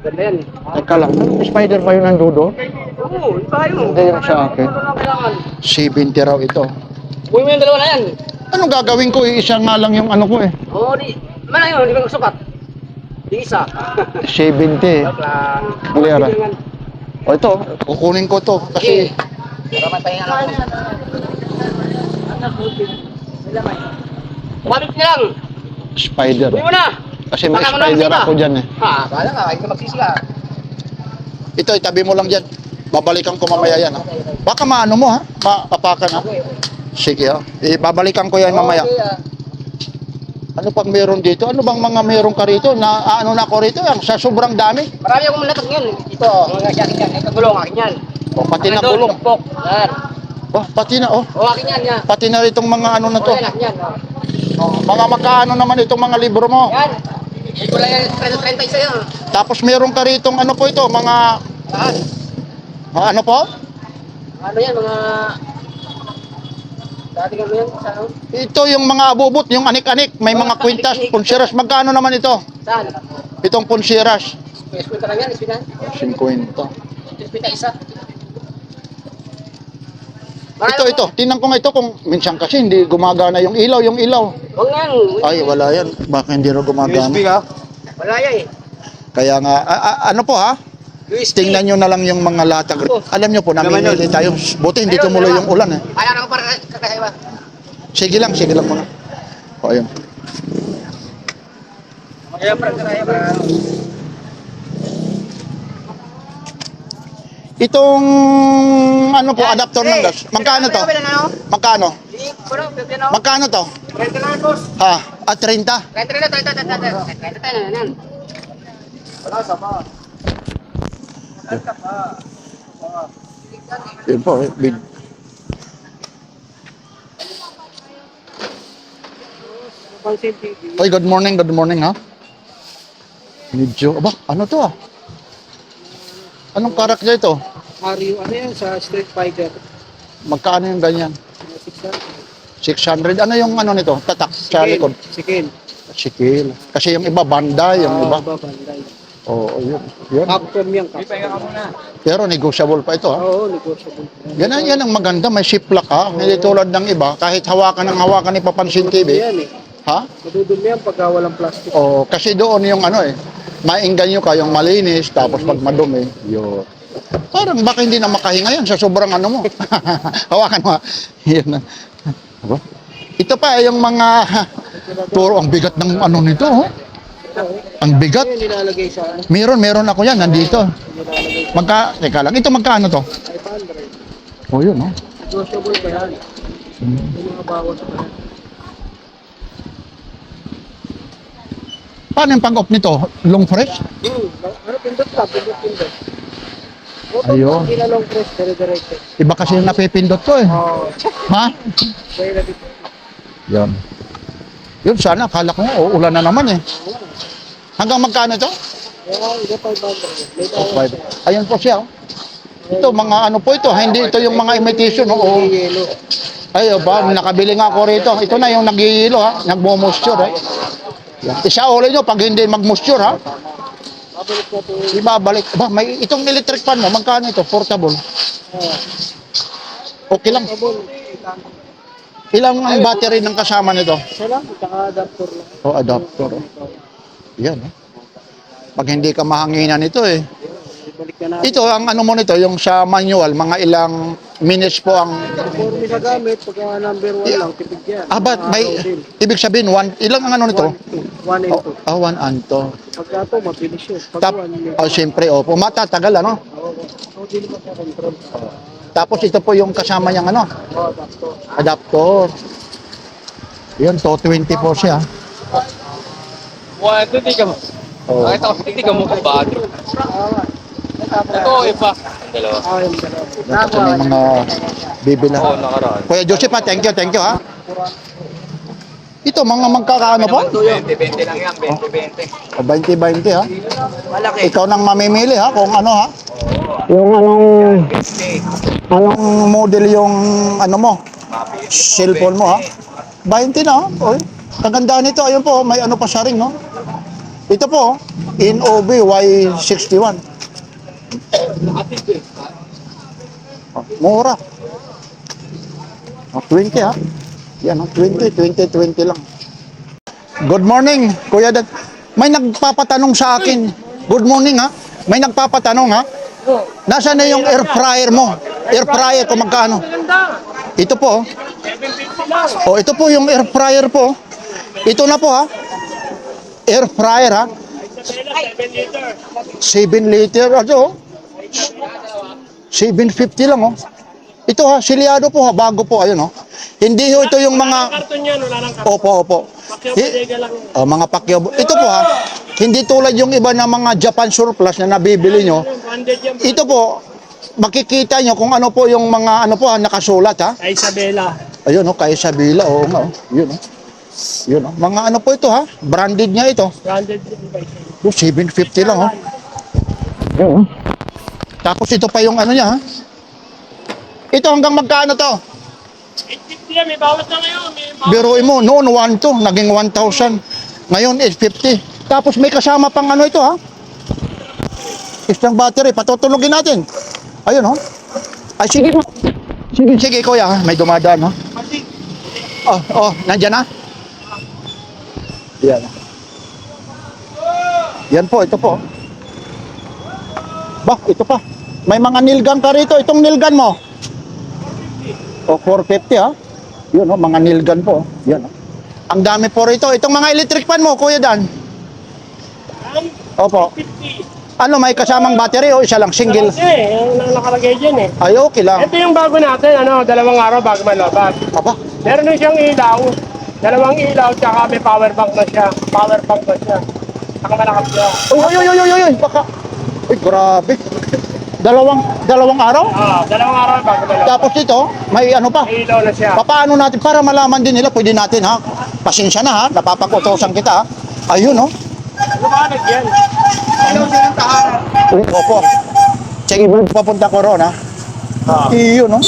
Ganda yan. Teka lang, may spider pa yun nandoon? Oo, tayo. Hindi yung sa akin. 70 raw ito. Uwi mo yung dalawa na yan. Anong gagawin ko? Isa nga lang yung ano ko eh. Oo, di. Mana yun, di ka magsukat. Di isa. 70. Clear. O ito, kukunin ko to kasi Para may pahinga lang. Umabit ka lang. spider. Uwi mo na. Kasi may Baka mo na spider makita. ako dyan eh. Ha, kaya ka, hindi ka magsisi ka. Ito, itabi mo lang dyan. Babalikan ko mamaya yan. Ha? Baka maano mo ha? Maapakan ha? Sige ha? Babalikan ko yan mamaya. Ano pang meron dito? Ano bang mga meron ka rito? Na ano na ako rito? Ang sa sobrang dami. Marami akong malakas ngayon. Ito, mga akin yan. Ay, kagulong, akin yan. O, pati na Mga doon, gulong. tupok. Yan. Oh, pati na oh. O, akin yan, yan. Pati na itong mga ano na to. O, yan, akin yan. O. Oh, mga magkano naman itong mga libro mo. Yan. Ito lang yan, 30 isa yan. Tapos meron ka rito ano po ito? Mga Saan? ano po? Ano yan, mga... Dati kami yan, saan? Ito yung mga abubot, yung anik-anik. May mga kwintas, punsiras. Magkano naman ito? Saan? Itong punsiras. Eskwenta lang yan, eskwenta. 50. Eskwenta isa. Ito. Tingnan ko nga ito kung minsan kasi hindi gumagana yung ilaw. Huwag nga yan. Ay, wala yan. Baka hindi rin gumagana. Wala yan eh. Kaya nga, ano po ha? USB. Tingnan nyo na lang yung mga latag. Alam nyo po, namimili tayo. Buti hindi tumuloy yung ulan eh. Kaya na ko para kakasaya ba? Sige lang muna. O, ayun. Kaya para kakasaya ba? Itong ano po, adapter ng gas. Magkano to? Magkano? Magkano to? 30 lang, boss. Ha? At 30? Wala, sama. Yun po, big. Oy, good morning ha. Medyo, aba, ano to ah? Anong karakter ito? Mario, ano yan sa Street Fighter? Magkano yung ganyan? 600. Ano yung ano nito? Tatak sa likod. Sikin. Sikil. Kasi yung iba, banda, yung iba. Banday. Oo, yun. Yun. Capcom yan, Pero negotiable pa ito ha. Oo, negotiable. Yan ang maganda, may shiplak ha. Hindi tulad ng iba, kahit hawakan ni Papansin TV. Yan eh. Ha? Madudumi yan pagka walang plastic. O, kasi doon yung ano eh, maingganyo ka yung malinis, tapos pag madumi, yun. Parang baka hindi na makahinga yan sa sobrang ano mo. Hawakan mo. Yan na. Aba. Ito pa yung mga, puro ang bigat ng ano nito. Oh. Ang bigat. Yan nilalagay sa ano, Meron ako yan, nandito. Teka lang, ito magkano to? 500. Oh, yun, oh. Negotiable pa yan. Yung mga bawas pa yan. Paano yung pag-off nito? Long press? Ano, pindot ka, pindot. Ayun. Hindi na long press, dire-diretso. Iba kasi yung napipindot ko eh. Oo. Ha? Kaya na dito. Yan. Yun, sana. Akala ko, ulan na naman eh. Hanggang magkano ito? Kaya ito 500. May Oh, bawas. 5. Ayan po siya. Oh. Ito, mga ano po ito. Hindi ito yung mga imitation. Oh. Yellow. Ay, ba, nakabili nga ako rito. Ito na yung nag-iilo ha. Nagmo-moisture ha. Yan. Isauli nyo pag hindi mag-moisture ha. Babalik na ito. Ibabalik. Ba, may itong electric fan mo. Magkano ito? Portable. Okay lang. Ilang ang battery ng kasama nito? Isa lang, saka adapter lang. O, adapter. Yan. Pag hindi ka mahanginan ito eh. Balik na natin. Ito, ang ano mo nito, yung sa manual, mga ilang minutes po ang... Conforme sa gamit, pagka number 1 lang, tipid yan. But may, ibig sabihin, ilang ang ano nito? 1 and 2. 1 and 2. Pagka ito, mabilis yun. Pag Tap, 1, siyempre, opo, matatagal, ano? hindi naman sa control. Tapos ito po yung kasama niyang ano? Adapter. Adapter. Yun, 220 po siya. Wah, ito tika mo. Oh. Ito, tika mo kung bakit. Ito, iba. Dalawa. Yung dalawa. Yan, kasi may mga bibila. Oo, nakaraan. Kuya Joseph, thank you ha. Ito, mga magkakaano po? 20-20 lang yan, 20-20. 20-20 ha. Ikaw nang mamimili ha, kung ano ha. Yung anong model yung ano mo, cellphone mo ha. 20 na ha. Oy, kagandaan nito, ayun po, may ano pa siya ring no. Ito po, INOV Y61. Oh, mura. Oh, 20 ha. Yan, 20 lang. Good morning, Kuya Dad. May nagpapatanong sa akin. Good morning ha. May nagpapatanong ha. Nasaan na yung air fryer mo? Air fryer kung magkano? Ito po. Oh, ito po yung air fryer po. Ito na po ha. Air fryer ha. 7 liter. Ano? 750 lang oh. Ito ha, silyado po ha, bago po, ayun oh. Hindi ho ito yung mga... Opo. Mga pakyo. Ito po ha, hindi tulad yung iba na mga Japan surplus na nabibili nyo. Ito po, makikita nyo kung ano po yung mga ano po ha, nakasulat ha. Kay Isabela. Ayun oh, kay Isabela, oo nga oh. Yun oh. Yun oh. Mga ano po ito ha, branded niya ito. Branded. 750 lang oh. Oo. Tapos ito pa yung ano niya ha. Ito hanggang magkano to? 850 yan, may bawas na ngayon. Biruin mo, noon 1,200, naging 1,000. Ngayon 850. Tapos may kasama pang ano ito ha. Isang battery, patutulogin natin. Ayun oh. Ay sige. Sige kuya, ha? May dumadaan ha. Nandiyan na? Yan. Yan po, ito po. Bah, ito pa. May mga nilgan ka rito. Itong nilgan mo. 450 ha. Yun mga nilgan po. Yan. Ang dami po rito. Itong mga electric fan mo, Kuya Dan. Opo. Ano, may kasamang battery o isa lang, single? Yung nakalagay dyan eh. Ay, okay lang. Ito yung bago natin, dalawang araw bago malabas. Aba, Meron na siyang ilaw. Dalawang ilaw, tsaka may power bank na siya. Power bank na siya. Saka malakas siya. uy, baka. Uy, grabe. Dalawang araw? Dalawang araw bago malabas. Tapos ito, may ano pa. May ilaw na siya. Paano natin, para malaman din nila, pwede natin ha. Pasensya na ha, napapag-utosan kita ha. Ayun no. Lumanag yan. Ilaw siya ng tahanan. Opo. Sige, papunta ko ron ha. Iyon no.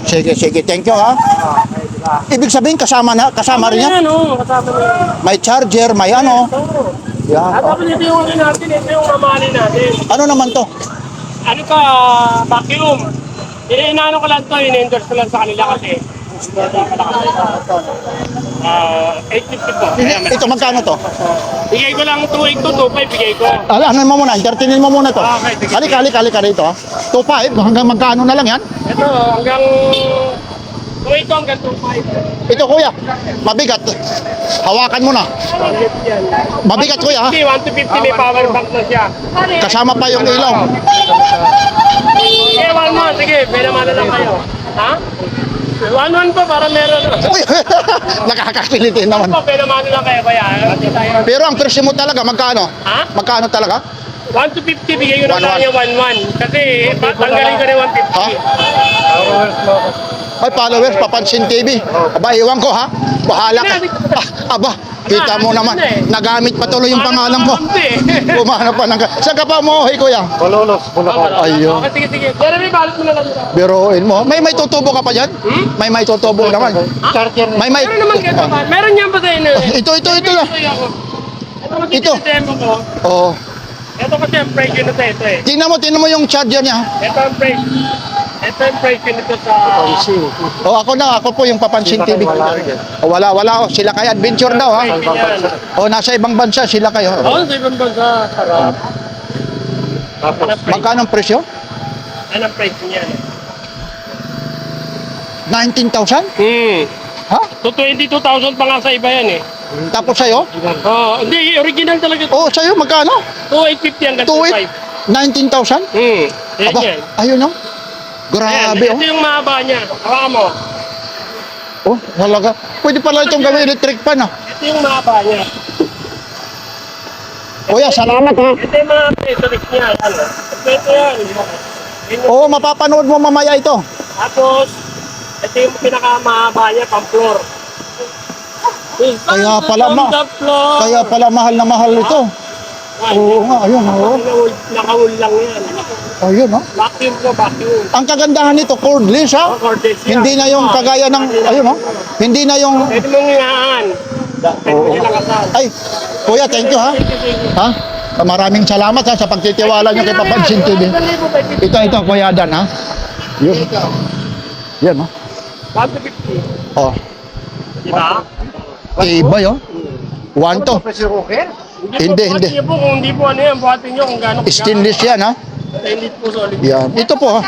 Sige, thank you ha. Ibig sabihin kasama rin yan. Ayan kasama niya. May charger, may ano. Yan. At tapos ito yung natin, ito yung mamali natin. Ano naman to? Ano ka, vacuum. Inaano ko lang to, in-endorse ko lang sa kanila kasi. 850 po. Ito magkano to? Bigay ko lang 2.8 to 2.5 bigay ko. Ano mo muna, entertainin mo muna to. Okay, sige. Halika rito ha. 2.5, hanggang magkano na lang yan? Ito hanggang 2.8 to hanggang 2.5. Ito kuya, mabigat. Hawakan mo na. Mabigat kuya ha. 150 may power bank na siya. Kasama pa yung ilaw. Sige, 1 month. Sige, pinamana lang kayo. Ha? 1 month pa para meron. Uy, nakakakiliti naman. Pa, pinamana lang kayo kaya. Pero ang presyo mo talaga, magkano? Ha? Magkano talaga? 1 to 50 bigay ko na 1-1. lang yung 1-1. Kasi tanggalin ko na yung Ha? 150. Ay, followers, Papansin TV. Aba, iwan ko ha. Bahala ka. Aba, kita mo naman. Nagamit pa tuloy yung pangalan ko. Kumana pa ng... Saan ka pa mo, kuya? Malolos. Ayun. Okay, sige. Pero may balot mo na lang. Biruin mo. May tutubo ka pa dyan? May tutubo naman. May. Meron naman kayo pa. Meron yan ba sa inyo? Ito lang. Ito. Ito ko. Oh. Ito kasi ang presyo na ito eh. Tingnan mo yung charger niya. Ito ang presyo. Ito ang presyo nito sa... Oh, ako po yung Papansin TV. Oh, wala. Oh, sila kayo adventure daw ha. Oh, nasa ibang bansa sila kayo. Oo, sa ibang bansa. Sarap. Magkano ang presyo? Ano ang presyo niyan? 19,000? Ha? So 22,000 pa nga sa iba yan eh. Tapos sa'yo? Hindi, original talaga. Oh, sa'yo magkano? 2,850 hanggang 2,800? 19,000? Yan Aba, yan. ayun no. Grabe Ayan, oh. ito yung mahaba niya. Hawakan mo. Oh, talaga. Pwede pala itong gawin electric pan ah. Ito yung mahaba niya. Kuya, salamat ha. Ito yung mga electric niya. Yan. Ito yan. Oo, mapapanood mo mamaya ito. Tapos, ito yung pinakamahaba niya, pang-floor. Kaya pala From the floor. Kaya pala mahal na mahal ito. Oo nga, ayun oh. Nakahul lang yan. Ayun oh. Vacuum ko, vacuum. Ang kagandahan nito, cordless ha. Cordless yan. Hindi na yung kagaya ng, ayun oh. Hindi na yung, Pwede mong hingaan. Pwede mo silang kasal. ay, kuya, thank you ha. Ha? Maraming salamat ha sa pagtitiwala nyo kay Papansin TV. Ito, Kuya Dan ha. Yun. Yan oh. 150. Oh. Diba? Iba yun. 1 to. Hindi. Buhatin niyo po, kung hindi po ano yan, buhatin niyo kung gano'n. Stainless yan ha. Stainless po solid. Yan. Ito po ha.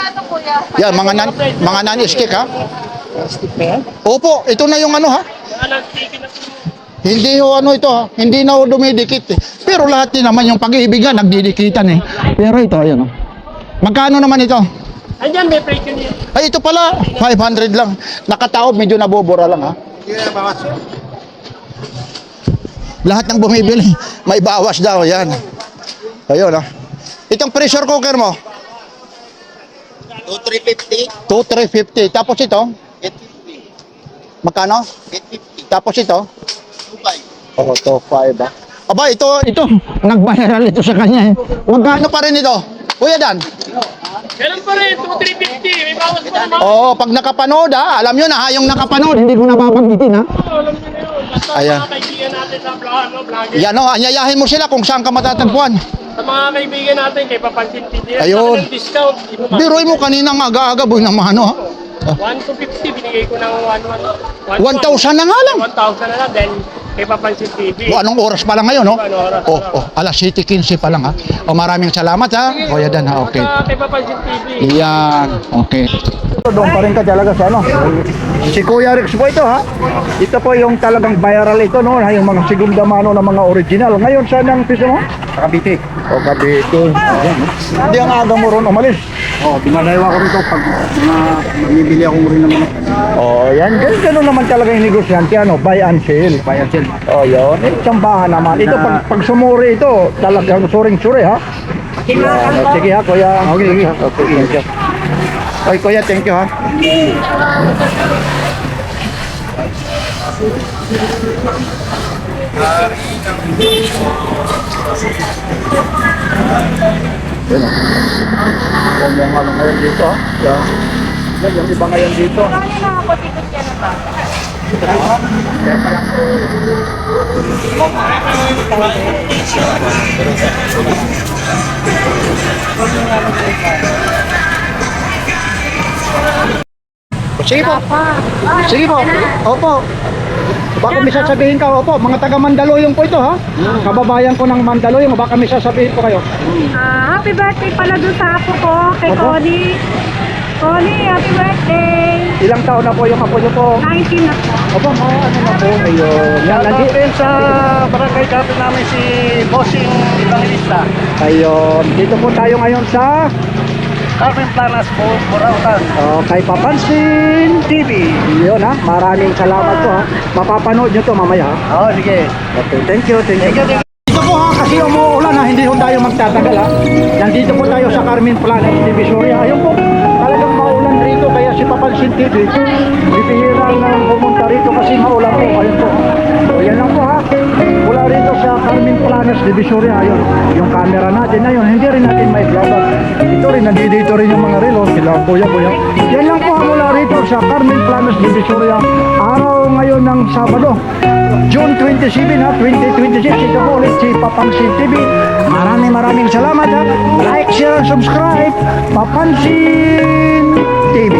Yan, mga non-stick ha. Opo, ito na yung ano ha. Sticky na po. Hindi ho ano ito ha. Hindi na ho dumidikit eh. Pero lahat din naman yung pag-ibig nga, nagdidikitan eh. Pero ito, ayan oh. Magkano naman ito? Andyan, may presyo niya. Ay, ito pala. 500 lang. Nakataob, medyo nabubura lang ha. Lahat ng bumibili, may bawas daw. Yan. Ayun ha. Itong pressure cooker mo? 2,350. 2,350. Tapos ito? 850. Magkano? 850. Tapos ito? 2,500. Oh, 2,500 ah. Aba, ito. Nag-viral ito sa kanya eh. Magkano pa rin ito? Kuya Dan? Kailan pa rin, 2,350. May bawas pa naman. Oo, pag nakapanood ha. Alam nyo na ha, yung nakapanood, hindi ko nababanggitin ha. Alam niyo na yun. Basta Ayan. mga kaibigan natin sa vlogger. Yan o, anyayahin mo sila kung saan ka matatagpuan. Sa mga kaibigan natin, kay Papansin TV. Ayun. Ng discount. Biroy mo kaninang aga-aga, boy ng mga ano ha. 1 to 50, binigay ko ng 1,000 1,000 na nga lang. 1,000 na lang, then kay Papansin TV. O, anong oras pa lang ngayon, no? Ano oras? Alas 7:15 pa lang, ha? O, maraming salamat, ha? Kuya Dan, ha? Okay. Kay Papansin TV. Yan, okay. Doon pa rin ka talaga sa ano. Si Kuya Rex po ito, ha? Ito po yung talagang viral ito, no? Yung mga segunda mano na mga original. Ngayon, saan ang piso mo? Sa Cavite. O, Cavite. Ayan, no? Hindi ang aga mo ron umalis. Dinalayawa ko rito pag mamibili ako rin naman. Yan. Ganun naman talaga yung negosyante, ano? Buy and sell. Bayan sel. Yun. Tsambahan naman. Ito, pag sumuri ito, talagang suring-suri, ha? Yan. Sige, ha, Kuya. Okay, sige. Okay, thank you. Okay, Kuya, thank you, ha? Yung ano ngayon dito, ha? Yung iba ngayon dito. Sige po. Sige po. Opo. Baka may sasabihin ka, opo, mga taga Mandaluyong po ito, ha? Kababayan ko ng Mandaluyong, baka may sasabihin po kayo. Happy birthday pala doon sa apo ko, kay Opo. Connie. Connie, happy birthday. Ilang taon na po yung apo niyo po? 19 na po. Opo, ano na po, ayun. Yan, nandito sa barangay dati namin si Bossing Evangelista. ayun. Dito po tayo ngayon sa Carmen Planas po, Borautan. kay Papansin TV. Yun, ha? Maraming salamat po, ha? Mapapanood nyo to mamaya, ha? Sige. Okay, thank you. Dito po, ha, kasi umuulan, ha, hindi po tayo magtatagal, ha. Nandito po tayo sa Carmen Planas Divisoria. Ayun po, talagang maulan rito, kaya si Papansin TV, bibihira na pumunta rito kasi maulan po. Ayun po. So, yan lang po, ha. Mula rito sa Carmen Planas Divisoria, ayun. Yung camera natin na yun, hindi rin natin may vlog. Ito rin, nandito rin yung mga relo, sila kuya. Yan lang po, ha, mula rito sa Carmen Planas Divisoria. Araw ngayon ng Sabado, June 27, ha, 2026. Ito po ulit si Papansin TV. Maraming salamat, ha. Like, share, subscribe. Papansin TV.